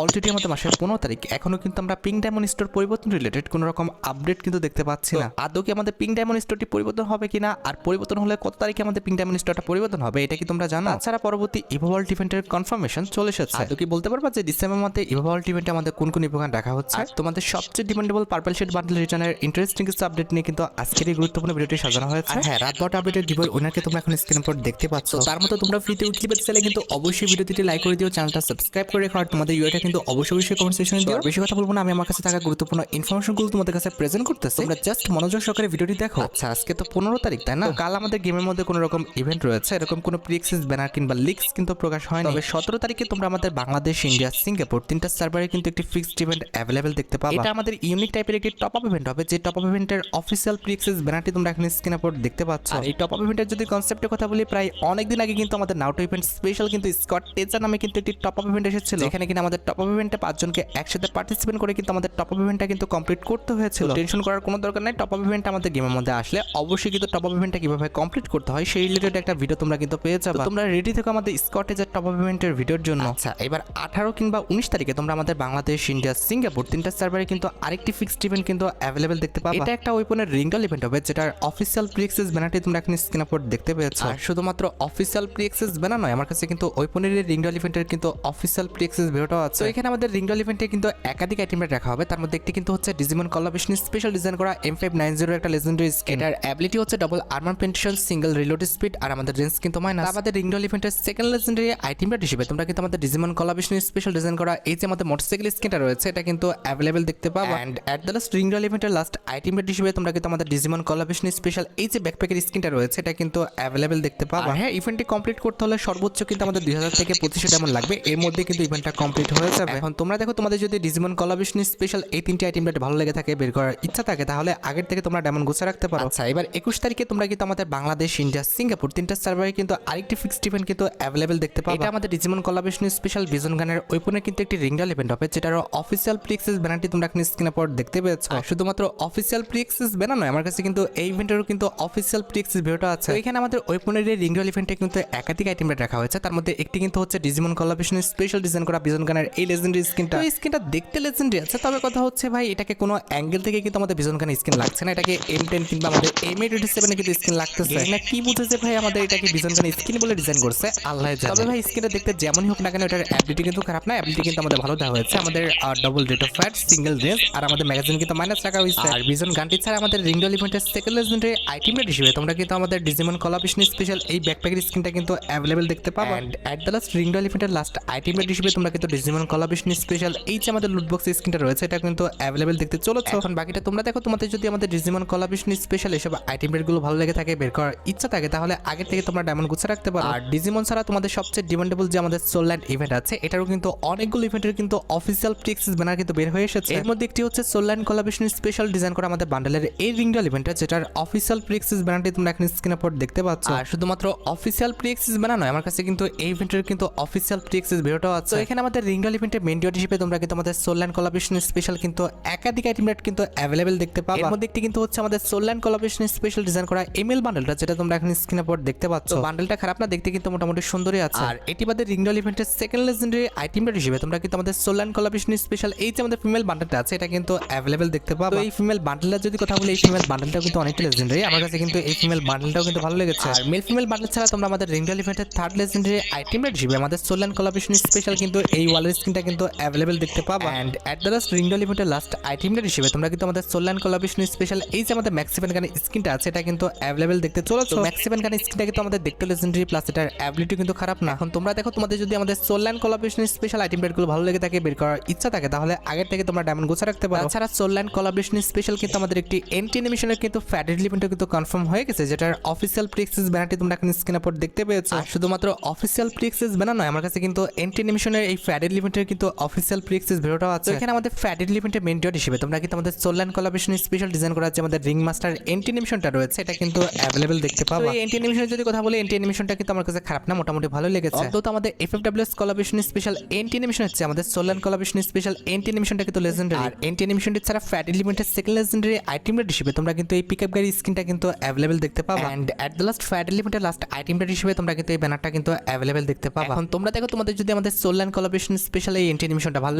Already আমাদের মাসের 15 তারিখ, এখনো কিন্তু আমরা পিঙ্ক ডায়মন্ড স্টোর পরিবর্তন রিলেটেড কোনো রকম আপডেট কিন্তু দেখতে পাচ্ছি না। আদৌ কি আমাদের পিঙ্ক ডায়মন্ড স্টোরটি পরিবর্তন হবে কিনা, আর পরিবর্তন হলে কত তারিখে আমাদের পিঙ্ক ডায়মন্ড স্টোরটা পরিবর্তন হবে, এটা কি তোমরা জানো? তাছাড়া পরবর্তী ইভোভাল্ট ইভেন্টের কনফার্মেশন চলে এসেছে। আদৌ কি বলতে পারবা যে ডিসেম্বর মাসে ইভোভাল্ট ইভেন্টে আমাদের কোন কোন ইভেন্ট রাখা হচ্ছে? তোমাদের সবচেয়ে ডিমান্ডেবল পার্পল শেড বান্ডেল রিটার্নের ইন্টারেস্টিং কিছু আপডেট নিয়ে কিন্তু আজকের এই গুরুত্বপূর্ণ ভিডিওটি সাজানো হয়েছে। আর হ্যাঁ, রাত 12টা আপডেটের গিভওয়ে উইনারকে তোমরা এখন স্ক্রিনের উপর দেখতে পাচ্ছ। তার মতো তোমরা ফ্রিতে উইকলি পেতে চাইলে কিন্তু অবশ্যই ভিডিওটিতে লাইক করে দিও, চ্যানেলটা সাবস্ক্রাইব করে রেখো, আর তোমাদের ইউআইটা কিন্তু অবশ্যই কমেন্ট সেকশনে দিও। বেশি কথা বলবো না, আমি আমার কাছে থাকা গুরুত্বপূর্ণ ইনফরমেশনগুলো তোমাদের কাছে প্রেজেন্ট করতেছি, তোমরা জাস্ট মনোযোগ সহকারে ভিডিওটি দেখো। আচ্ছা, আজকে তো 15 তারিখ, তাই না? কাল আমাদের গেমের মধ্যে কোনো রকম ইভেন্ট রয়েছে, এরকম কোনো প্রি-অ্যাক্সেস ব্যানার কিংবা লিক্স কিন্তু প্রকাশ হয়নি। তবে 17 তারিখে তোমরা আমাদের বাংলাদেশ, ইন্ডিয়া, সিঙ্গাপুর তিনটা সার্ভারে কিন্তু একটি ফিক্সড ইভেন্ট অ্যাভেলেবেল দেখতে পাবে। এটা আমাদের ইউনিক টাইপের একটি টপ আপ ইভেন্ট হবে, যে টপ আপ ইভেন্টের অফিসিয়াল প্রি-অ্যাক্সেস ব্যানারটি তোমরা এখন স্ক্রিনের উপর দেখতে পাচ্ছ। আর এই টপ আপ ইভেন্টের যদি কনসেপ্টের কথা বলি, প্রায় অনেকদিন আগে কিন্তু আমাদের নাউটো ইভেন্ট স্পেশাল কিন্তু স্কট টেজার নামে কিন্তু একটি টপ আপ ইভেন্ট এসেছিল, যেখানে কিনা আমাদের টপ আপ ইভেন্টে 5 জনকে একসাথে পার্টিসিপেট করে কিন্তু আমাদের টপ আপ ইভেন্টটা কিন্তু কমপ্লিট করতে হয়েছিল। টেনশন করার কোনো দরকার নাই, টপ আপ ইভেন্ট আমাদের গেমের মধ্যে আসলে অবশ্যই কিন্তু টপ আপ ইভেন্টটা কিভাবে কমপ্লিট করতে হয় সেই রিলেটেড একটা ভিডিও তোমরা কিন্তু পেয়ে যাবে। তোমরা রেডি থেকো আমাদের স্কট টেজার টপ আপ ইভেন্টের ভিডিওর জন্য। আচ্ছা, এবার 18 কিংবা 19 তারিখে তোমরা আমাদের বাংলাদেশ, ইন্ডিয়া, সিঙ্গাপুর তিনটা সার্ভারে কিন্তু আরেকটি ফিক্সড ইভেন্ট কিন্তু অ্যাভেলেবেল দেখতে পাবে। এটা একটা ওয়েপনের রিংডল ইভেন্ট হবে, যেটার অফিসিয়াল প্রি-অ্যাক্সেস ব্যানারটি তোমরা এখন স্ক্রিনের উপর দেখতে পেয়েছো। আর শুধুমাত্র অফিসিয়াল প্রি-অ্যাক্সেস ব্যানার নয়, আমার কাছে কিন্তু ওয়েপনের রিংডল ইভেন্টের কিন্তু অফিসিয়াল প্রি-অ্যাক্সেস ভিডিওটাও আছে। তো এখানে আমাদের রিংডল ইভেন্টে কিন্তু একাধিক আইটেম রাখা হবে, তার মধ্যে একটি কিন্তু হচ্ছে ডিজিমন কোলাবরেশন স্পেশাল ডিজাইন করা M590 একটা লেজেন্ডারি স্কিন। এটার অ্যাবিলিটি হচ্ছে double armour penetration, single reload speed, আর আমাদের রেঞ্জ কিন্তু মাইনাস। আমাদের রিংডল ইভেন্টের সেকেন্ড লেজেন্ডারি আইটেম হিসেবে তোমরা কিন্তু আমাদের ডিজিমন কোলাবরেশন স্পেশাল ডিজাইন করা এই যে আমাদের মোটরসাইকেল স্কিনটা রয়েছে, এটা কিন্তু অ্যাভেলেবেল দেখতে পাবে। এন্ড এট দ্য লাস্ট রিংডল ইভেন্টের লাস্ট আইটেম হিসেবে তোমরা কিন্তু আমাদের ডিজিমন কোলাবরেশন স্পেশাল এই যে ব্যাকপ্যাকের স্কিনটা রয়েছে, এটা কিন্তু অ্যাভেলেবেল দেখতে পাবে। হ্যাঁ, ইভেন্টটি কমপ্লিট করতে হলে সর্বোচ্চ কিন্তু আমাদের 2000 থেকে 2500 ডায়মন্ড লাগবে, এর মধ্যে কিন্তু ইভেন্টটা কমপ্লিট হয়ে যাবে। এখন তোমরা দেখো, তোমাদের যদি ডিজিমন কোলাবরেশন স্পেশাল এই তিনটি আইটেমটা ভালো লেগে থাকে, বের করার ইচ্ছা থাকে, তাহলে আগের থেকে তোমরা ডায়মন্ড গুছিয়ে রাখতে পারো। আচ্ছা, এবার 21 তারিখে তোমরা কিন্তু আমাদের বাংলাদেশ, ইন্ডিয়া, সিঙ্গাপুর তিনটা সার্ভারে কিন্তু আরেকটি ফিক্সড ইভেন্ট কিন্তু অ্যাভেলেবেল দেখতে পাবে। এটা আমাদের ডিজিমন কোলাবরেশন স্পেশাল ভিজন গানের ওয়েপনের কিন্তু একটি রিংডল ইভেন্ট হবে, যেটার অফিসিয়াল প্রি-অ্যাক্সেস ব্যানারটি তোমরা এখন স্ক্রিনে পর দেখতে পেয়েছো। শুধুমাত্র অফিসিয়াল প্রি-অ্যাক্সেস ব্যানার নয়, আমার কাছে কিন্তু এই ইভেন্টেরও কিন্তু অফিসিয়াল প্রি-অ্যাক্সেস ভিডিওটা আছে। এখানে আমাদের ওয়েপনের রিংডল ইভেন্টে কিন্তু একাধিক আইটেম রাখা হয়েছে, তার মধ্যে একটি কিন্তু হচ্ছে ডিজিমন কোলাবরেশন স্পেশাল ডিজাইন করা ভিজন গানের এই লেজেন্ডারি স্কিনটা। এই স্কিনটা দেখতে লেজেন্ডারি আছে, তবে কথা হচ্ছে ভাই, এটাকে কোনো অ্যাঙ্গেল থেকে কিন্তু আমাদের ভিজন গানের স্কিন লাগছে না, এটাকে M10 কিংবা আমাদের M827 এ কিন্তু স্কিন লাগতেছে না। কি বুঝেছে ভাই আমাদের এটাকে ভিজন গানের স্কিন বলে ডিজাইন করছে, আল্লাহ জানে। তবে ভাই স্কিনটা দেখতে যেমনই হোক না কেন, এটার অ্যাবিলিটি কিন্তু খারাপ না, অ্যাবিলিটি কিন্তু আমাদের ভালো দেওয়া হয়েছে। আমাদের double rate of fire, single range, আর আমাদের ম্যাগাজিন কিন্তু মাইনাস রাখা হয়েছে। আর ভিজন গানটি ছাড়া আমাদের রিংডল ইভেন্টের সেকেন্ড লেজেন্ডারি আইটেম হিসেবে তোমরা কিন্তু আমাদের ডিজিমন কোলাবরেশন স্পেশাল এই ব্যাকপ্যাকের স্কিনটা কিন্তু অ্যাভেলেবেল দেখতে পাবে। এন্ড এট দ্য লাস্ট রিংডল ইভেন্টের লাস্ট আইটেম হিসেবে তোমরা কিন্তু ডিজিমন কোলাবরেশন স্পেশাল এই যে আমাদের লুট বক্স স্কিনটা রয়েছে, এটা কিন্তু অ্যাভেলেবেল দেখতে চলেছে। এখন বাকিটা তোমরা দেখো, তোমাদের যদি আমাদের ডিজিমন কোলাবরেশন স্পেশাল এসব আইটেম রেটগুলো ভালো লেগে থাকে, বের করার ইচ্ছা থাকে, তাহলে আগে থেকে তোমরা ডায়মন্ড গুছিয়ে রাখতে পারো। আর ডিজিমন ছাড়া তোমাদের সবচেয়ে ডিমান্ডেবল যে আমাদের সোলল্যান্ড ইভেন্ট আছে, এটারও কিন্তু অনেকগুলো ইভেন্টের কিন্তু অফিসিয়াল প্রি-অ্যাক্সেস ব্যানার কিন্তু বের হয়ে এসেছে। এর মধ্যে একটি হচ্ছে সোলল্যান্ড কোলাবরেশন স্পেশাল ডিজাইন করা আমাদের বান্ডেলের এই রিংডল ইভেন্টটা, যেটার অফিসিয়াল প্রি-অ্যাক্সেস ব্যানারটি তোমরা এখন স্ক্রিনে পর দেখতে পাচ্ছ। আর শুধুমাত্র অফিসিয়াল প্রি-অ্যাক্সেস ব্যানার নয়, আমার কাছে কিন্তু এই ইভেন্টের কিন্তু অফিসিয়াল প্রি-অ্যাক্সেস ভিডিওটাও আছে। তো এখানে আমাদের রিংডল ইভেন্টের মেইন ডিওড হিসেবে তোমরা কিন্তু আমাদের সোলল্যান্ড কোলাবরেশন স্পেশাল কিন্তু একাধিক আইটেম রেট কিন্তু অ্যাভেলেবেল দেখতে পাবে। এর মধ্যে একটি কিন্তু হচ্ছে আমাদের সোলল্যান্ড কোলাবরেশন স্পেশাল ডিজাইন করা এমএল বান্ডেলটা, যেটা তোমরা এখন স্ক্রিনে পর দেখতে পাচ্ছ। বান্ডেলটা খারাপ না, দেখতে কিন্তু মোটামুটি সুন্দরই আছে। আর এটি বাদে রিংডল ইভেন্টের সেকেন্ড লেজেন্ডারি আইটেম রেট হিসেবে তোমরা কিন্তু আমাদের সোলল্যান্ড কোলাবরেশন স্পেশাল এই যে আমাদের ফিমেল বান্ডেলটা আছে, এটা কিন্তু অ্যাভেলেবেল দেখতে পাবে। তো এই ফিমেল বান্ডেলটা যদি কথা বলি, এই ফিমেল বান্ডেলটাও কিন্তু অনেকটা লেজেন্ডারি, আমার কাছে কিন্তু এই ফিমেল বান্ডেলটাও কিন্তু ভালো লেগেছে। আর মেল ফিমেল বান্ডেল ছাড়া তোমরা আমাদের রিংডল ইভেন্টের থার্ড লেজেন্ডারি আইটেম রেট হিসেবে আমাদের সোলল্যান্ড কোলাবরেশন স্পেশাল কিন্তু এই ওয়ালের স্কিনটা কিন্তু অ্যাভেলেবেল দেখতে পাবে। এন্ড এট দ্য লাস্ট রিংডল ইভেন্টের লাস্ট আইটেম রেট হিসেবে তোমরা কিন্তু আমাদের সোলল্যান্ড কোলাবরেশন স্পেশাল এই যে আমাদের ম্যাক্সিভেন গানের স্কিনটা আছে, এটা কিন্তু অ্যাভেলেবেল দেখতে চলেছে। ম্যাক্সিভেন গানের স্কিনটা কিন্তু আমাদের দেখতে লেজেন্ডারি, প্লাস এটার অ্যাবিলিটি কিন্তু খারাপ না। এখন তোমরা দেখো, তোমাদের যদি আমাদের সোলল্যান্ড কোলাবরেশন স্পেশাল আইটেম রেটগুলো ভালো লেগে থাকে, বের করার ইচ্ছা থাকে, তাহলে আগের থেকে তোমরা ডায়মন্ড গুছিয়ে রাখতে পারো। তাছাড়া সোলল্যান্ড কোলাবরেশন স্পেশাল কিন্তু আমাদের একটি এন্টি অ্যানিমেশনের কিন্তু ফ্যাডেড ইভেন্টও কিন্তু কনফার্ম হয়ে গেছে, যেটার অফিসিয়াল প্রি-অ্যাক্সেস ব্যানারটি তোমরা এখন স্ক্রিনে পর দেখতে পেয়েছো। আর শুধুমাত্র অফিসিয়াল প্রি-অ্যাক্সেস ব্যানার নয়, আমার কাছে কিন্তু এন্টি অ্যানিমেশনের এই ফ্যাডেড ইভেন্টের কিন্তু অফিসিয়াল প্রি-অ্যাক্সেস ভিডিওটাও আছে। এখানে আমাদের ফ্যাডেড ইভেন্টের মেইন ডিওড হিসেবে তোমরা কিন্তু আমাদের সোলল্যান্ড কোলাবরেশন স্পেশাল ডিজাইন করা যে আমাদের রিং মাস্টার এন্টি অ্যানিমেশনটা রয়েছে, এটা কিন্তু অ্যাভেলেবেল দেখতে পাবে। এই এন্টি অ্যানিমেশনের যদি কথা বলি, এন্টি অ্যানিমেশনটা কিন্তু আমার কাছে খারাপ না, মোটামুটি ভালো লেগেছে। অন্তত আমাদের FFWS collaboration special anti animation হচ্ছে আমাদের সোলল্যান্ড কোলাবরেশন স্পেশাল এন্টি অ্যানিমেশনটা কিন্তু লেজেন্ডারি। আর এন্টি অ্যানিমেশনটি ছাড়া ফ্যাডেড ইভেন্টের সেকেন্ড লেজেন্ডারি আইটেম রেট হিসেবে তোমরা কিন্তু এই পিকআপ গাড়ি স্কিনটা কিন্তু অ্যাভেলেবেল দেখতে পাবে। And at the last faded ইভেন্টের লাস্ট আইটেম রেট হিসেবে তোমরা কিন্তু এই ব্যানারটা কিন্তু অ্যাভেলেবেল দেখতে পাবে। এখন তোমরা দেখো, তোমাদের যদি আমাদের সোলল্যান্ড কোলাবরেশন স্পেশাল স্পেশাল এই এন্ট্রি অ্যানিমেশনটা ভালো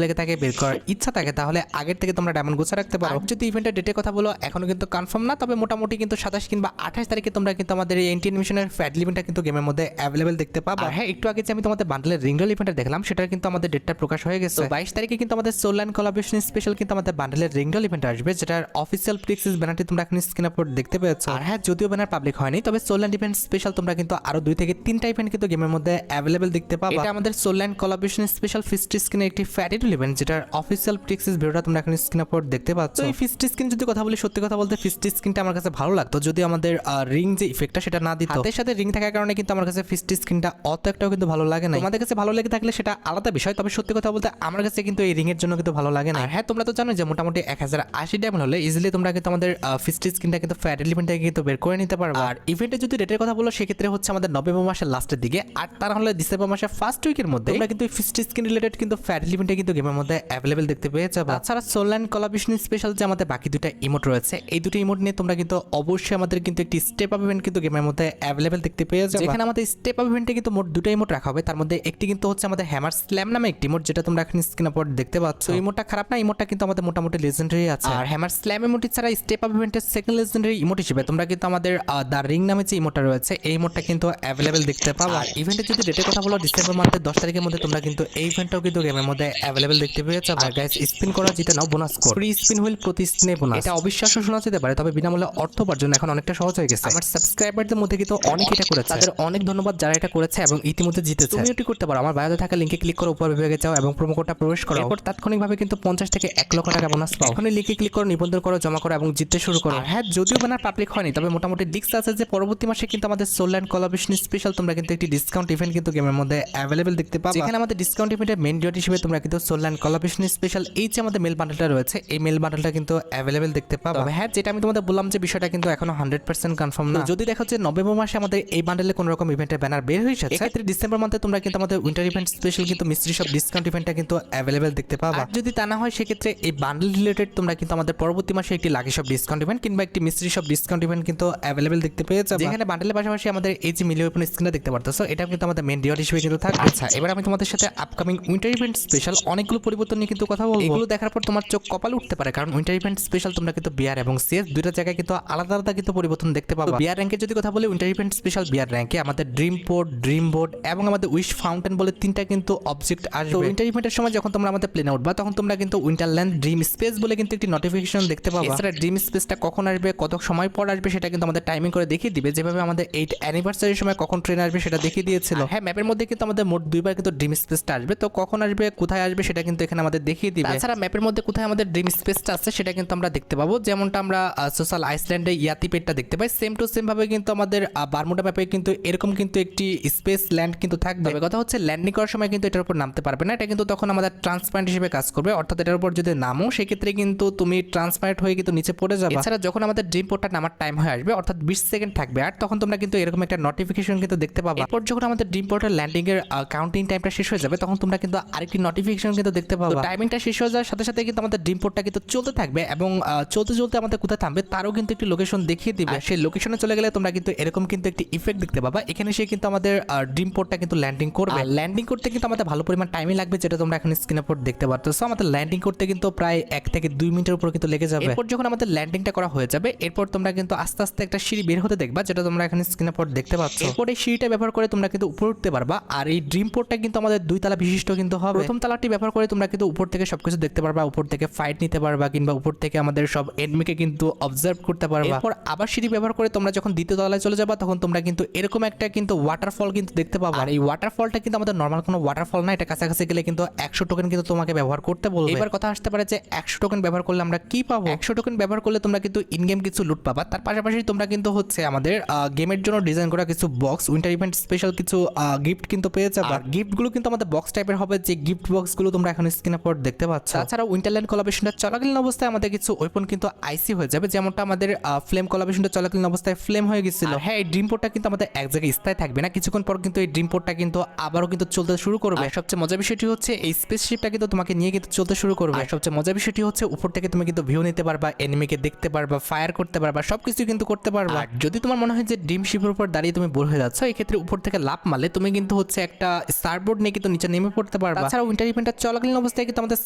লেগে থাকে, বের করার ইচ্ছা থাকে, তাহলে আগের থেকে তোমরা ডায়মন্ড গোছা রাখতে পারো। যদি ইভেন্টের ডেটের কথা বলো এখনো কিন্তু কনফার্ম না, তবে মোটামুটি কিন্তু 27 কিংবা 28 তারিখে তোমরা কিন্তু আমাদের এই এন্ট্রি অ্যানিমেশনের ফ্যাট লিমিটটা কিন্তু গেমের মধ্যে অ্যাভেলেবেল দেখতে পাবা। হ্যাঁ, একটু আগে যে আমি তোমাদের বান্ডেলের রিংডল ইভেন্টটা দেখলাম সেটা কিন্তু আমাদের ডেটটা প্রকাশ হয়ে গেছে। 22 তারিখে কিন্তু আমাদের সোল অ্যান্ড কোলাবোরেশন স্পেশাল কিন্তু আমাদের বান্ডেলের রিংডল ইভেন্ট আসবে, যেটার অফিসিয়াল প্রিক্সেস ব্যানারটি তোমরা এখন স্ক্রিন আপলোড দেখতে পেয়েছো। আর হ্যাঁ, যদিও ব্যানার পাবলিক হয়নি, তবে সোল অ্যান্ড ইভেন্ট স্পেশাল তোমরা কিন্তু আরো 2 থেকে 3টা ইভেন্ট কিন্তু গেমের মধ্যে অ্যাভেলেবেল দেখতে পাবা। এটা আমাদের soul and collaboration special feast স্ক্রিনের একটি ফ্যাটি ইভেন্ট, যেটার অফিসিয়াল প্রিক্সেস ভিডিওটা তোমরা এখন স্ক্রিন আপলোড দেখতে পাচ্ছ। এই ফিস্ট স্ক্রিন যদি কথা বলি, সত্যি কথা বলতে ফিস্ট স্ক্রিনটা আমার কাছে ভালো লাগতো, যদি আমাদের রিং যে ইফেক্টটা সেটা না দিত। হাতের সাথে রিং থাকার কারণে কিন্তু আমার কাছে ফিস্ট স্ক্রিনটা অত একটাও কিন্তু ভালো লাগে না। তোমাদের কাছে ভালো লেগে থাকলে সেটা আলাদা বিষয়, তবে সত্যি কথা বলতে আমার কাছে কিন্তু এই রিং এর জন্য কিন্তু ভালো লাগে না। হ্যাঁ, তোমরা তো জানো যে মোটামুটি 1080 ডায়মন্ড হলে ইজিলি তোমরা কিন্তু আমাদের ফিস্ট স্ক্রিনটা কিন্তু ফ্যাট এলিমেন্ট থেকে কিন্তু বের করে নিতে পারবে। আর ইভেন্টে যদি ডেটের কথা বলো, সেক্ষেত্রে হচ্ছে আমাদের নভেম্বর মাসের লাস্টের দিকে, আর তার হলে ডিসেম্বর মাসের ফার্স্ট উইকের মধ্যে তোমরা কিন্তু ফিস্ট স্ক্রিন রিলেটেড কিন্তু ফ্যাট এলিমেন্টে কিন্তু গেমের মধ্যে অ্যাভেলেবেল দেখতে পেয়ে যাবে। তাছাড়া সোল অ্যান্ড কোলাবোরেশন স্পেশাল যে আমাদের বাকি দুটো ইমোট রয়েছে, এই দুটো ইমোট নিয়ে তোমরা কিন্তু অবশ্যই আমাদের কিন্তু একটি স্টেপ আপ ইভেন্ট কিন্তু গেমের মধ্যে অ্যাভেলেবেল দেখতে পেয়ে যাবে। যেখানে আমাদের স্টেপ আপ ইভেন্টে কিন্তু মোট দুটো ইমোট রাখা হবে, তার মধ্যে একটি কিন্তু হচ্ছে আমাদের হ্যামার স্ল্যাম নামে একটি ইমোট, যেটা তোমরা এখন স্ক্রিন আপলোড দেখতে পাচ্ছ। এই ইমোটটা খারাপ না, ইমোটটা কিন্তু আমাদের মোটামুটি লেজেন্ডারি আছে। আর হ্যামার স্ল্যাম ইমোট ছাড়া স্টেপ আপ ইভেন্টের সেকেন্ড লেজেন্ডারি ইমোট হিসেবে তোমরা কিন্তু আমাদের দা রিং নামে যে ইমোটটা রয়েছে, এই ইমোটটা কিন্তু অ্যাভেলেবেল দেখতে পাবা। আর ইভেন্টের যদি ডেটের কথা বলো, ডিসেম্বর মাসের 10 তারিখের মধ্যে তোমরা কিন্তু এই ইভেন্টটাও কিন্তু গেমের মধ্যে অ্যাভেলেবেল দেখতে পেয়ে যাবে। আর গাইস, স্পিন করা জিতে নাও bonus code, free spin wheel প্রতি স্পিনে বোনাস। এটা অবিশ্বাস্য শোনা যেতে পারে, তবে বিনামূল্যে অর্থ উপার্জন এখন অনেকটা সহজ হয়ে গেছে। আমার সাবস্ক্রাইবারদের মধ্যে কিন্তু অনেক এটা করেছে, তাদের অনেক ধন্যবাদ যারা এটা করেছে এবং ইতিমধ্যে জিতেছে। তুমি এটি করতে পারো, আমার বায়োতে থাকা লিংকে ক্লিক করো, উপর বিভাগে যাও এবং প্রোমো কোডটা প্রবেশ করো, এরপর তাৎক্ষণিকভাবে কিন্তু 50 থেকে 1 লক্ষ টাকা বোনাস পাও। এখন লিংকে ক্লিক করো, নিবন্ধন করো, জমা করো এবং জিততে শুরু করো। হ্যাঁ, যদিও ব্যানার পাবলিক হয়নি, তবে মোটামুটি ডিস্ক আছে যে পরবর্তী মাসে কিন্তু আমাদের সোল অ্যান্ড কোলাবোরেশন স্পেশাল তোমরা কিন্তু একটি ডিসকাউন্ট ইভেন্ট কিন্তু গেমের মধ্যে অ্যাভেলেবেল দেখতে পাবে। যেখানে আমাদের ডিসকাউন্ট ইভেন্টের মেইন ডিওট হিসেবে তোমরা কিন্তু সোল অ্যান্ড কোলাবোরেশন স্পেশাল এই যে আমাদের মেল বান্ডেলটা রয়েছে, এই মেল বান্ডেলটা কিন্তু অ্যাভেলেবেল দেখতে পাবে। তবে হ্যাঁ, যেটা আমি তোমাদের বললাম যে বিষয়টা কিন্তু এখনো 100% কনফার্ম না। যদি দেখো যে নভেম্বর মাসে আমাদের এই বান্ডেলে কোনো রকম ইভেন্টের ব্যানার বের হয়ে যাচ্ছে, এক্ষেত্রে ডিসেম্বর মাসে তোমরা কিন্তু আমাদের উইন্টার ইভেন্ট স্পেশাল কিন্তু মিস্ট্রি শপ ডিসকাউন্ট ইভেন্টটা কিন্তু অ্যাভেলেবেল দেখতে পাবা। যদি তা না হয়, সেক্ষেত্রে এই বান্ডেল রিলেটেড তোমরা কিন্তু আমাদের পরবর্তী মাসে একটি লাকি শপ ডিসকাউন্ট ইভেন্ট কিংবা একটি মিস্ট্রি শপ ডিসকাউন্ট ইভেন্ট কিন্তু অ্যাভেলেবেল দেখতে পেয়ে যাবে। যেখানে বান্ডেলের পাশাপাশি আমাদের এই যে মিলি ওয়েপন স্ক্রিনটা দেখতে পারতেছো, এটা কিন্তু আমাদের মেইন ডিওট হিসেবে কিন্তু থাকবে। আচ্ছা, এবার আমি তোমাদের সাথে আপকামিং উইন্টার ইভেন্ট স্পেশাল অনেকগুলো পরিবর্তন নিয়ে কিন্তু কথা বলবো। এগুলো দেখার পর তোমার চোখ কপালে উঠতে পারে, কারণ উইন্টার ইভেন্ট স্পেশাল তোমরা কিন্তু বিআর এবং সিএস দুইটা জায়গায় কিন্তু আলাদা আলাদা কিন্তু পরিবর্তন দেখতে পাবো। বিআর র্যাঙ্কের যদি কথা বলি, উইন্টার ইভেন্ট স্পেশাল বিআর র্যাঙ্কে আমাদের ড্রিম পোর্ট, ড্রিম বোর্ড এবং আমাদের উইশ ফাউন্টেন বলে 3টা কিন্তু অবজেক্ট আসবে। উইন্টার ইভেন্টের সময় যখন তোমরা আমাদের প্লেনে উঠবা, তখন তোমরা কিন্তু উইন্টারল্যান্ড ড্রিম স্পেস বলে কিন্তু একটি নোটিফিকেশন দেখতে পাবা। এছাড়া ড্রিম স্পেসটা কখন আসবে, কত সময় পর আসবে, সেটা কিন্তু আমাদের টাইমিং করে দেখিয়ে দিবে, যেভাবে আমাদের 8th অ্যানিভার্সারির সময় কখন ট্রেন আসবে সেটা দেখিয়ে দিয়েছিল। হ্যাঁ, ম্যাপের মধ্যে কিন্তু আমাদের মোট 2বার কিন্তু ড্রিম স্পেসটা আসবে, তো কখন আসবে, কোথায় আসবে, সেটা কিন্তু এখানে আমাদের দেখিয়ে দিবে। তাছাড়া ম্যাপের মধ্যে কোথায় আমাদের ড্রিম স্পেসটা আছে সেটা কিন্তু আমরা দেখতে পাবো, যেমনটা আমরা সোশ্যাল আইসল্যান্ডে ইয়াতি পেটটা দেখতে পাই, সেম টু সেম ভাবে কিন্তু আমাদের বারমুডা ম্যাপে কিন্তু এরকম কিন্তু একটি স্পেস ল্যান্ড কিন্তু থাকবে। কথা হচ্ছে ল্যান্ডিং করার সময় কিন্তু এটার উপর নামতে পারবে না, এটা কিন্তু তখন আমাদের ট্রান্সপারেন্ট হিসেবে কাজ করবে, অর্থাৎ এটার উপর যদি নামো সেক্ষেত্রে কিন্তু তুমি ট্রান্সপারেন্ট হয়ে কিন্তু নিচে পড়ে যাবে। এছাড়া যখন আমাদের ড্রিম পোর্টটা নামার টাইম হয়ে আসবে, অর্থাৎ 20 সেকেন্ড থাকবে, আর তখন তোমরা কিন্তু এরকম একটা নোটিফিকেশন কিন্তু দেখতে পাবে। এরপর যখন আমাদের ড্রিম পোর্টের ল্যান্ডিং এর কাউন্টিং টাইমটা শেষ হয়ে যাবে, তখন তোমরা কিন্তু আরেকটি নোটিফিকেশন কিন্তু দেখতে পাবে। টাইমিংটা শেষ হয়ে যাওয়ার সাথে সাথে কিন্তু আমাদের ড্রিম পোর্টটা কিন্তু চলতে থাকবে এবং চলতে চলতে আমাদের কোথায় থামবে তারও কিন্তু একটি লোকেশন দেখিয়ে দিবে। সেই লোকেশনে চলে গেলে তোমরা কিন্তু এরকম কিন্তু একটি ইফেক্ট দেখতে পাবা, এখানে সে কিন্তু আমাদের ড্রিম পোর্টটা কিন্তু ল্যান্ডিং করবে। ল্যান্ডিং করতে কিন্তু আমাদের ভালো পরিমাণ টাইমই লাগবে, যেটা তোমরা এখন স্ক্রিনে পর দেখতে পাচ্ছ। আমাদের ল্যান্ডিং করতে কিন্তু প্রায় 1 থেকে 2 মিনিটের উপর কিন্তু লেগে যাবে। এরপর যখন আমাদের ল্যান্ডিংটা করা হয়ে যাবে, এরপর তোমরা কিন্তু আস্তে আস্তে একটা সিঁড়ি বের হতে দেখবা, যেটা তোমরা এখানে স্ক্রিনে পর দেখতে পাচ্ছ। এরপর এই সিঁড়িটা ব্যবহার করে তোমরা কিন্তু উপরে উঠতে পারবা, আর এই ড্রিম পোর্টটা কিন্তু আমাদের 2 তলা বিশিষ্ট কিন্তু হবে। প্রথম তলাটি ব্যবহার করে তোমরা কিন্তু উপর থেকে সবকিছু দেখতে পারবা, উপর থেকে ফাইট নিতে পারবা, কিংবা উপর থেকে আমাদের সব এনিমিকে কিন্তু অবজার্ভ করতে পারবা। এরপর আবার সিঁড়ি ব্যবহার করে তোমরা যখন দ্বিতীয় তলায় চলে যাবা, তখন তোমরা কিন্তু এরকম একটা কিন্তু ওয়াটারফল কিন্তু দেখতে পাবা। আর এই ওয়াটারফলটা কিন্তু আমাদের নরমাল কোনো ওয়াটারফল না, এটা কাছাকাছি গেলে কিন্তু 100 টোকেন কিন্তু তোমাকে ব্যবহার করতে বলবে। এবার কথা আসতে পারে যে 100 টোকেন ব্যবহার করলে আমরা কি পাবো। 100 টোকেন ব্যবহার করলে তোমরা কিন্তু ইন গেম কিছু লুট পাবা, তার পাশাপাশি তোমরা কিন্তু হচ্ছে আমাদের গেমের জন্য ডিজাইন করা কিছু বক্স, উইন্টার ইভেন্ট স্পেশাল কিছু গিফট কিন্তু পেয়ে যাবে। আর গিফটগুলো কিন্তু আমাদের বক্স টাইপের হবে, যে গিফট বক্সগুলো তোমরা এখন স্ক্রিনে পর দেখতে পাচ্ছ। তাছাড়া উইন্টারল্যান্ড কোলাবোরেশনটা চলাকালীন অবস্থায় আমাদের কিছু ওয়েপন কিন্তু আইসি হয়ে যাবে, যেমনটা আমাদের ফ্লেম কোলাবোরেশনটা চলাকালীন অবস্থায় ফ্লেম হয়ে গেছিল। হ্যাঁ, এই ড্রিম পোর্টটা কিন্তু আমাদের এক জায়গায় স্থায়ী থাকবে না, কিছুক্ষণ পর কিন্তু এই ড্রিম পোর্টটা কিন্তু আবারও কিন্তু চলতে শুরু করবে। সবচেয়ে মজার বিষয়টি হচ্ছে এই স্পেসশিপটা কিন্তু তোমাকে নিয়ে কিন্তু চলতে শুরু করবে। আর সবচেয়ে মজার বিষয়টি হচ্ছে উপর থেকে তুমি কিন্তু ভিউ নিতে পারবা, এনিমিকে দেখতে পারবা, ফায়ার করতে পারবা, সবকিছু কিন্তু করতে পারবা। আর যদি তোমার মনে হয় যে ড্রিম শিপের উপর দাঁড়িয়ে তুমি বোর হয়ে যাচ্ছ, এই ক্ষেত্রে উপর থেকে লাফ মারলে তুমি কিন্তু হচ্ছে একটা সার্ফবোর্ড নিয়ে কিন্তু নিচে নেমে পড়তে পারবা। তাছাড়া উইন্টার ইভেন্টটা চলাকালীন অবস্থায় কিন্তু আমাদের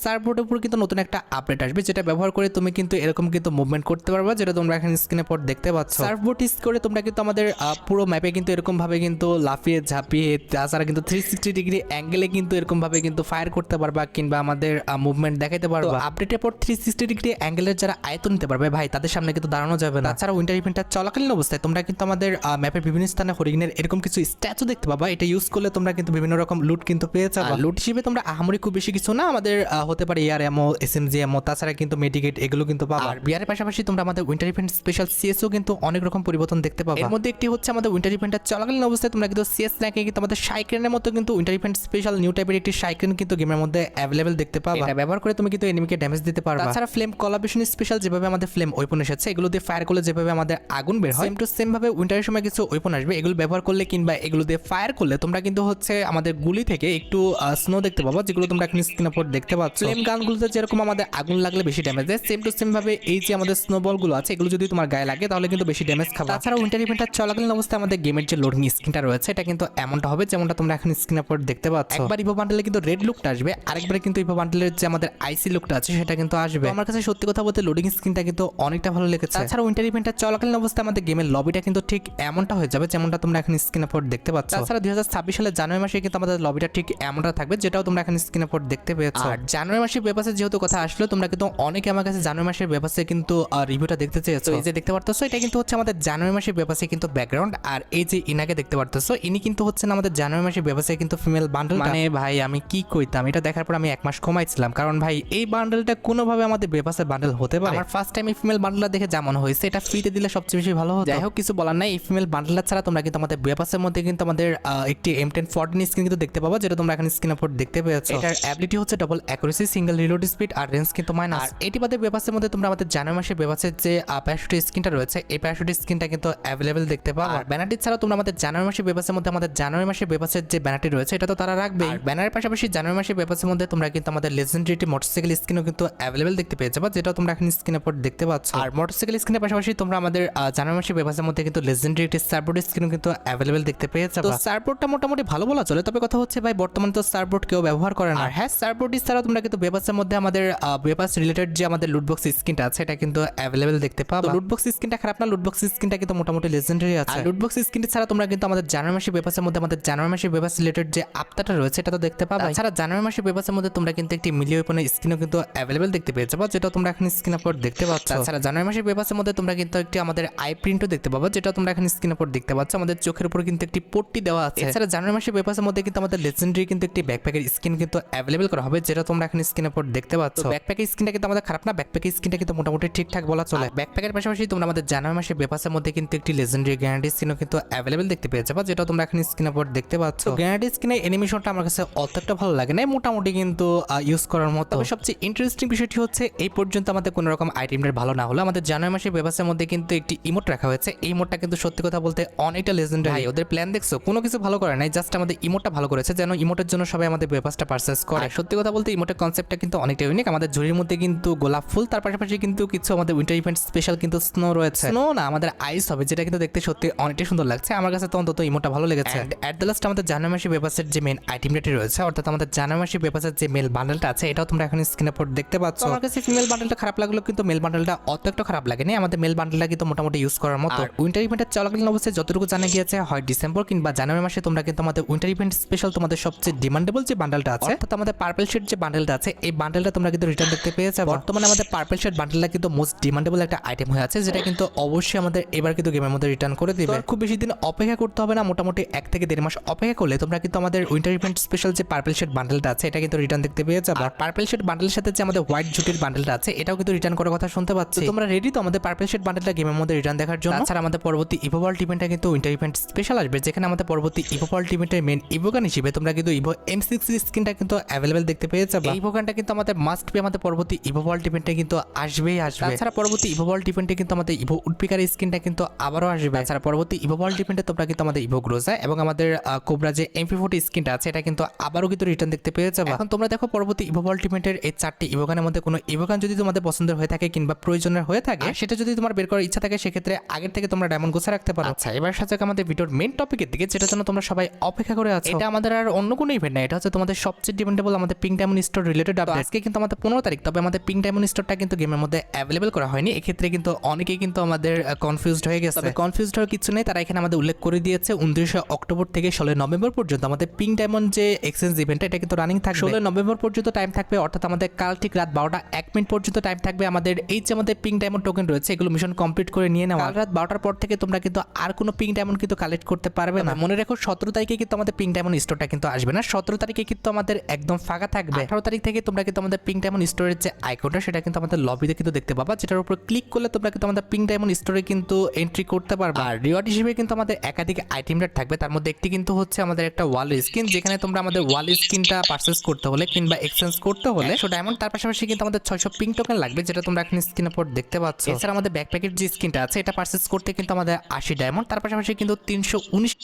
সার্ভারের উপর কিন্তু নতুন একটা আপডেট আসবে, যেটা ব্যবহার করে তুমি কিন্তু এরকম কিন্তু মুভমেন্ট করতে পারবা, যেটা তোমরা এখন স্ক্রিনে পর দেখতে পাচ্ছ। সার্ভবোট ইউজ করে তোমরা কিন্তু আমাদের পুরো ম্যাপে কিন্তু এরকম ভাবে কিন্তু লাফিয়ে ঝাঁপিয়ে, তাছাড়া কিন্তু 360 ডিগ্রি অ্যাঙ্গেলে কিন্তু এরকম ভাবে কিন্তু ফায়ার করতে পারবা কিংবা আমাদের মুভমেন্ট দেখাতে পারবা। আপডেটের পর 360 ডিগ্রি অ্যাঙ্গেলের যারা আয়ত্ত নিতে পারবে ভাই, তাদের সামনে কিন্তু দাঁড়ানো যাবে না। তাছাড়া উইন্টার ইভেন্টটা চলাকালীন অবস্থায় তোমরা কিন্তু আমাদের ম্যাপের বিভিন্ন স্থানে হরিণের এরকম কিছু স্ট্যাচু দেখতে পাবা। এটা ইউজ করলে তোমরা কিন্তু বিভিন্ন রকম লুট কিন্তু পেয়ে যাবে। লুট হিসেবে তোমরা আহামরি খুব বেশি কিছু না, আমাদের হতে পারে এয়ার এমো, এসএমজি এমো, তাছাড়া কিন্তু মেডিকেট এগুলো কিন্তু পাবা। আর বিয়ারের পাশাপাশি তোমরা আমাদের উইন্টার ইভেন্ট স্পেশাল সিএসও কিন্তু অনেক রকম পরিবর্তন দেখতে পাবা। এর মধ্যে একটি হচ্ছে আমাদের উইন্টার ইভেন্টটা চলাকালীন অবস্থায় তোমরা কিন্তু সিএস র্যাঙ্কে কিন্তু আমাদের সাইক্রেনের মতো কিন্তু উইন্টার ইভেন্ট স্পেশাল নিউ টাইপের একটি সাইক্রেন কিন্তু গেমের মধ্যে অ্যাভেলেবল দেখতে পাবা। এটা ব্যবহার করে তুমি কিন্তু এনিমিকে ড্যামেজ দিতে পারবা। তাছাড়া ফ্লেম কোলাবরেশন স্পেশাল যেভাবে আমাদের ফ্লেম ওয়েপন এসেছে, এগুলো দিয়ে ফায়ার করলে যেভাবে আমাদের আগুন বের হয়, সেম টু সেম ভাবে উইন্টারের সময় কিছু ওয়েপন আসবে, এগুলো ব্যবহার করলে কিংবা এগুলো দিয়ে ফায়ার করলে তোমরা কিন্তু হচ্ছে আমাদের গুলি থেকে একটু স্নো দেখতে পাবা, যেগুলো তোমরা এখন স্ক্রিনের উপর দেখতে পাচ্ছ। ফ্লেম গানগুলোতে যেরকম আমাদের আগুন লাগলে বেশি ড্যামেজ দেয়, সেম টু সেম ভাবে এই যে আমাদের স্নোবল গুলো আছে, এগুলো যদি তোমার গায়ে লাগে তাহলে কিন্তু বেশি ড্যামেজ খাবে। তাছাড়া উইন্টার ইভেন্টটা চলাকালীন অবস্থায় আমাদের গেমের যে লোডিং স্ক্রিনটা রয়েছে, এটা কিন্তু এমনটা হবে যেমনটা তোমরা এখন স্ক্রিনের উপর দেখতে পাচ্ছ। একবার ইভো বান্ডেলে কিন্তু রেড লুকটা আসবে, আরেকবার কিন্তু ইভো বান্ডেলের যে আমাদের আইসি লুকটা আছে সেটা কিন্তু আসবে। আমার কাছে সত্যি কথা বলতে লোডিং স্ক্রিনটা কিন্তু অনেকটা ভালো লেগেছে। তাছাড়া উইন্টার ইভেন্টটা চলাকালীন অবস্থায় আমাদের গেমের লবিটা কিন্তু ঠিক এমনটা হয়ে যাবে যেমনটা তোমরা এখন স্ক্রিনের উপর দেখতে পাচ্ছ। তাছাড়া 2026 সালের জানুয়ারি মাসে কিন্তু আমাদের লবিটা ঠিক এমনটা থাকবে, যেটাও তোমরা এখন স্ক্রিনের উপর দেখতে পেয়েছো। আর জানুয়ারি মাসের বেপাসে যেহেতু কথা আসলো, তোমরা কিন্তু অনেকে আমার কাছে জানুয়ারি মাসের বেপাসে কিন্তু রিভিউটা দেখতে চেয়েছো। এই যে দেখতে পারতেছো, এটা কিন্তু হচ্ছে আমাদের জানুয়ারি মাসের বেপাসে কিন্তু ব্যাকগ্রাউন্ড। আর এই যে ইনাকে দেখতে পারতেছো, ইনি কিন্তু হচ্ছেন আমাদের জানুয়ারি মাসের বেপাসে কিন্তু ফিমেল বান্ডেল। মানে ভাই আমি কি কইতাম, এটা দেখার পর আমি 1 মাস কমাইছিলাম, কারণ ভাই এই বান্ডেলটা কোনোভাবে আমাদের বেপাসে বান্ডেল হতে পারে। আমার ফার্স্ট টাইম এই ফিমেল বান্ডেলটা দেখে যেমন হয়েছে, এটা ফ্রিতে দিলে সবচেয়ে বেশি ভালো হতো। যাই হোক, কিছু বলার নাই। এই ফিমেল বান্ডেলটা ছাড়া তোমরা কিন্তু আমাদের বেপাসের মধ্যে কিন্তু আমাদের একটি M1014 স্কিন কিন্তু দেখতে পাবো, যেটা তোমরা এখন স্ক্রিনের উপর দেখতে পেয়েছো। এটার অ্যাবিলিটি হচ্ছে double accuracy, single reload speed আর রেঞ্জ কিন্তু মাইনাস। আর এটি বাদে বেপাসের মধ্যে তোমরা আমাদের জানুয়ারি মাসে বেপাসের যে প্যারাশুট স্কিনটা রয়েছে, এই প্যারাশুট স্কিনটা কিন্তু অ্যাভেলেবেল দেখতে পাবো। আর ব্যানারটি ছাড়া তোমরা আমাদের জানুয়ারি মাসে বেপাসের মধ্যে আমাদের জানুয়ারি মাসে বেপাসের যে ব্যানারটি রয়েছে, এটা তো তারা রাখবে। আর ব্যানারের পাশাপাশি জানুয়ারি মাসে বেপাসের মধ্যে তোমরা কিন্তু আমাদের লেজেন্ডারি মোটরসাইকেল স্কিনও কিন্তু অ্যাভেলেবেল দেখতে পেয়ে যাবে, যেটা তোমরা এখন স্ক্রিনের উপর দেখতে পাচ্ছ। আর মোটরসাইকেল স্কিনের পাশাপাশি তোমরা আমাদের জানুয়ারি মাসে বেপাসের মধ্যে কিন্তু লেজেন্ডারি একটি সার্বোর্ড স্কিনও কিন্তু অ্যাভেলেবেল দেখতে পেয়ে যাবে। তো সার্বোর্ডটা মোটামুটি ভালো বলা চলে, তবে কথা হচ্ছে ভাই বর্তমানে তো সার্বোর্ড কেউ ব্যবহার করে না। আর হ্যাঁ, সার্বোর্ড ছাড়া তোমরা কিন্তু বেপাসের মধ্যে আমাদের বেপাস রিলেটেড যে আমাদের লুটবক্স স্কিনটা আছে, এটা কিন্তু অ্যাভেলেবেল দেখতে পাবো। লুটবক্স স্কিনটা খারাপ না, লুটবক্স স্কিনটা কিন্তু মোটামুটি লেজেন্ডারি আছে। লুটবক্স স্কিনটা ছাড়া তোমরা কিন্তু আমাদের জানুয়ারি মাসে বেপাসের মধ্যে আমাদের জানুয়ারি মাসে বেপাস রিলেটেড যে আপডেটটা রয়েছে, এটা তো দেখতে পাবে। ছাড়া জানুয়ারি মাসে বেপাসের মধ্যে তোমরা কিন্তু একটি মিলি ওয়েপনের স্কিনও কিন্তু অ্যাভেলেবেল দেখতে পেয়ে যাবে, যেটা তোমরা এখন স্ক্রিনের উপর দেখতে পাচ্ছ। ছাড়া জানুয়ারি মাসে বেপাসের মধ্যে তোমরা কিন্তু একটি আমাদের আই প্রিন্টও দেখতে পাবো, যেটা তোমরা এখন স্ক্রিনের উপর দেখতে পাচ্ছ। আমাদের চোখের উপর কিন্তু একটি পট্টি দেওয়া আছে। এছাড়া জানুয়ারি মাসে বেপাসের মধ্যে কিন্তু আমাদের লেজেন্ডারি কিন্তু একটি ব্যাকপ্যাকের স্কিন কিন্তু অ্যাভেলেবল করা হবে, যেটা তোমরা এখন স্ক্রিনের উপর দেখতে পাচ্ছ। ব্যাকপ্যাকের স্কিনটা কিন্তু আমাদের খারাপ না, ব্যাকপ্যাকের স্কিনটা কিন্তু মোটামুটি ঠিকঠাক বলা চলে। ব্যাকপ্যাকের পাশাপাশি তোমরা আমাদের জানুয়ারি মাসে বেপাসের মধ্যে কিন্তু একটি লেজেন্ডারি গ্যারান্টি স্কিনও কিন্তু অ্যাভেলেবল দেখতে পেয়ে যাবে, যেটা তোমরা এখন স্ক্রিনের উপর দেখতে পাচ্ছ। গ্যারান্টি স্কিনের অ্যানিমেশনটা আমার কাছে অতটা ভালো লাগে না, মোটামুটি কিন্তু ইউজ করার মতো। তবে সবচেয়ে ইন্টারেস্টিং বিষয়টি হচ্ছে এই পর্যন্ত আমাদের কোনো রকম আইটেমের ভালো না হলো, আমাদের জানুয়ারি মাসে বেপাসের মধ্যে কিন্তু একটি ইমোট রাখা হয়েছে। এই ইমোটটা কিন্তু সত্যি কথা বলতে অনেকটা লেজেন্ডারি। ওদের প্ল্যান দেখছো, কোনো কিছু ভালো করে নাই, জাস্ট আমাদের ইমোটটা ভালো করেছে, যেন ইমোটের জন্য সবাই আমাদের বেপাসটা পারচেজ করে। সত্যি কথা বলতে ইমোটের কনসেপ্টটা কিন্তু অনেকটা ইউনিক। আমাদের ঝুড়ির মধ্যে কিন্তু গোলাপ ফুল, তার পাশাপাশি কিন্তু কিছু আমাদের উইন্টার ইভেন্ট স্পেশাল কিন্তু স্নো রয়েছে। স্নো না, আমাদের আইস হবে, যেটা কিন্তু দেখতে সত্যি অনেকটা সুন্দর লাগছে। আমার কাছে তো অন্তত ইমোটটা ভালো লেগেছে। এট দ্য লাস্ট আমাদের জানুয়ারি মাসে বেপাসের যে মেন আইটেমটি রয়েছে, অর্থাৎ আমাদের জানুয়ারি মাসে বেপাসের যে মেল বান্ডেলটা আছে, এটাও তোমরা এখন স্ক্রিনের উপর দেখতে পাচ্ছ। আমার কাছে ফিমেল বান্ডেলটা খারাপ লাগলো, কিন্তু মেল বান্ডেলটা অত একটা খারাপ লাগেনি। আমাদের মেল বান্ডেলটা কিন্তু মোটামুটি ইউজ করার মতো। উইন্টার ইভেন্টের চলাকালীন অবস্থায় যতটুকু জানা গিয়েছে, হয় ডিসেম্বর কিংবা জানুয়ারি মাসে তোমরা কিন্তু আমাদের উইন্টার ইভেন্ট স্পেশাল তোমাদের সবচেয়ে ডিমান্ডেবল যে বান্ডেলটা আছে, অর্থাৎ আমাদের পার্পল শেড যে বান্ডেলটা আছে, এই বান্ডেলটা তোমরা কিন্তু রিটার্ন দেখতে পেয়েছো। বর্তমানে আমাদের পার্পল শেড বান্ডেলটা কিন্তু মোস্ট ডিমান্ডেবল একটা আইটেম হয়ে আছে, যেটা কিন্তু অবশ্যই আমাদের এবার কিন্তু গেমের মধ্যে রিটার্ন করে দিবে। খুব বেশি দিন অপেক্ষা করতে হবে না, মোটামুটি 1 থেকে 1.5 মাস অপেক্ষা করলে তোমরা কিন্তু আমাদের উইন্টার ইভেন্ট স্পেশাল যে পার্পল শেড বান্ডেলটা আছে, এটা কিন্তু রিটার্ন দেখতে পেয়ে যাবে। আর পার্পল শেড বান্ডেলের সাথে যে আমাদের হোয়াইট জুটির বান্ডেলটা আছে, এটাও কিন্তু রিটার্ন করার কথা শুনতে পাচ্ছি। তোমরা রেডি তো আমাদের পার্পল শেড বান্ডেলটা গেমের মধ্যে রিটার্ন দেখার জন্য? তাছাড়া আমাদের পরবর্তী ইভো ওয়ার্ল্ড ইভেন্টটা কিন্তু উইন্টার ইভেন্ট স্পেশাল আসবে, যেখানে আমাদের পরবর্তী ইভো ওয়ার্ল্ড ইভেন্টের মেন ইভোগান হিসেবে তোমরা কিন্তু ইভো M60 স্কিনটা কিন্তু অ্যাভেলেবল দেখতে পেয়ে যাবে। এই ইভোগানটা কিন্তু আমাদের মাস্ট বি আমাদের পরবর্তী ইভো ওয়ার্ল্ড ইভেন্টে কিন্তু আসবেই আসবে। তাছাড়া পরবর্তী ইভো ওয়ার্ল্ড ইভেন্টে কিন্তু আমাদের ইভো উডপিকার স্কিনটা কিন্তু আবারও আসবে। তাছাড়া পরবর্তী ইভো ওয়ার্ল্ড ইভেন্টে তোমরা কিন্তু আমাদের ইভো গ্রোজা এবং আমাদের কোবরা যে MP40 স্কিনটা আছে, এটা কিন্তু আবারও কিন্তু রিটার্ন দেখতে পেয়ে যাবে। এখন তোমরা দেখো পরবর্তী ইভো ওয়ার্ল্ড ইভেন্টের এই 4টি ইভোগানের মধ্যে কোনো ইভোগান যদি তোমাদের পছন্দের হয়ে থাকে কিংবা প্রয়োজনের হয়ে থাকে, সেটা যদি তোমার বের করার ইচ্ছা থাকে, সেক্ষেত্রে আগের থেকে তোমরা ডায়মন্ড গোছা রাখতে পারো। আচ্ছা, এবার সাথে আমাদের ভিডিওর মেইন টপিকের দিকে, যেটা জন্য তোমরা সবাই অপেক্ষা করে আছো। এটা আমাদের আর অন্য কোনো ইভেন্ট না, এটা হচ্ছে হচ্ছে তোমাদের সবচেয়ে ডিমান্ডেবল আমাদের pink diamond store related update. আজকে কিন্তু আমাদের 15 তারিখ, তবে আমাদের পিঙ্ক ডায়মন্ড স্টোরটা কিন্তু গেমের মধ্যে অ্যাভেলেবল করা হয়নি। এক্ষেত্রে কিন্তু অনেকেই কিন্তু আমাদের কনফিউজড হয়ে গেছে। তবে কনফিউজড হওয়ার কিছু নেই, তারা এখানে আমাদের উল্লেখ করে দিয়েছে 29 অক্টোবর থেকে 16 নভেম্বর পর্যন্ত আমাদের পিঙ্ক ডায়মন্ড যে এক্সচেঞ্জ ইভেন্ট এটা কিন্তু রানিং থাকবে। 16 নভেম্বর পর্যন্ত টাইম থাকবে, অর্থাৎ আমাদের কাল ঠিক রাত 12টা 1 মিনিট পর্যন্ত টাইম থাকবে আমাদের এই যে আমাদের পিঙ্ক ডায়মন্ড টোকেন রয়েছে এগুলো মিশন কমপ্লিট করে নিয়ে নেওয়া। রাত 12টার পর থেকে তোমরা কিন্তু আর কোনো পিঙ্ক ডায়মন্ড কিন্তু কালেক্ট করতে পারবে না। মনে রাখো 17 তারিখে কিন্তু আমাদের পিঙ্ক ডায়মন্ড স্টোরটা কিন্তু আসবে না। 17 তারিখে কিন্তু আমাদের একদম ফাঁকা থাকবে। 18 তারিখ থেকে তোমরা কিন্তু আমাদের পিঙ্ক ডায়মন্ড স্টোরের যে আইকনটা সেটা কিন্তু আমাদের লবিতে কিন্তু দেখতে পাবা, যেটার উপর ক্লিক করলে তোমরা কিন্তু আমাদের পিঙ্ক ডায়মন্ড স্টোরে কিন্তু এন্ট্রি করতে পারবে। আর রিওয়ার্ড হিসেবে কিন্তু আমাদের একাধিক আইটেম রেট থাকবে, তার মধ্যে একটি কিন্তু হচ্ছে আমাদের একটা ওয়াল স্কিন, যেখানে তোমরা আমাদের ওয়াল স্কিনটা পারচেজ করতে হলে কিংবা এক্সচেঞ্জ করতে হলে 100 ডায়মন্ড, তার পাশাপাশি কিন্তু আমাদের 600 পিঙ্ক টোকেন লাগবে, যেটা তোমরা এখন স্ক্রিনের উপর দেখতে পাচ্ছ। এছাড়া আমাদের ব্যাকপ্যাকের যে স্কিনটা আছে এটা পারচেজ করতে কিন্তু আমাদের 80 ডায়মন্ড, তার পাশাপাশি কিন্তু 319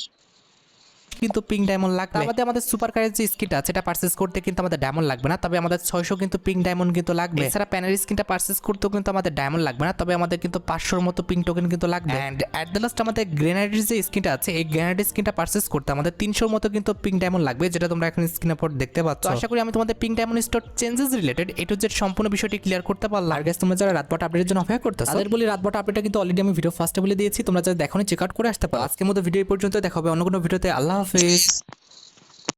কিন্তু পিঙ্ক ডায়মন্ড লাগবে। আমাদের সুপার কারের যে স্কিনটা আছে এটা পারচেজ করতে কিন্তু আমাদের ডায়মন্ড লাগবে না, তবে আমাদের 600 কিন্তু পিঙ্ক ডায়মন্ড কিন্তু লাগবে। এছাড়া প্যানেল স্কিনটা পারচেজ করতেও কিন্তু আমাদের ডায়মন্ড লাগবে না, তবে আমাদের কিন্তু 500 মতো পিঙ্ক টোকেন কিন্তু লাগবে। এন্ড এট দ্য লাস্ট আমাদের গ্রেনাডের যে স্কিনটা আছে এই গ্রেনাডের স্কিনটা পারচেজ করতে আমাদের 300 মতো কিন্তু পিঙ্ক ডায়মন্ড লাগবে, যেটা তোমরা এখন স্ক্রিনের উপর দেখতে পাচ্ছ। আশা করি আমি তোমাদের pink diamond store changes related A to Z সম্পূর্ণ বিষয়টি ক্লিয়ার করতে পারলাম। আর গাইস, তোমরা যারা রাত 12টা আপডেটের জন্য অপেক্ষা করতেছো তাদের বলি রাত 12টা আপডেটটা কিন্তু অলরেডি আমি ভিডিও ফার্স্টে বলে দিয়েছি, তোমরা যারা দেখোনি চেক আউট করে আসতে পারো। আজকের মতো ভিডিও পর্যন্ত দেখা হবে অন্য কোনো ভিডিওতে। আল্লাহ হাফেজ।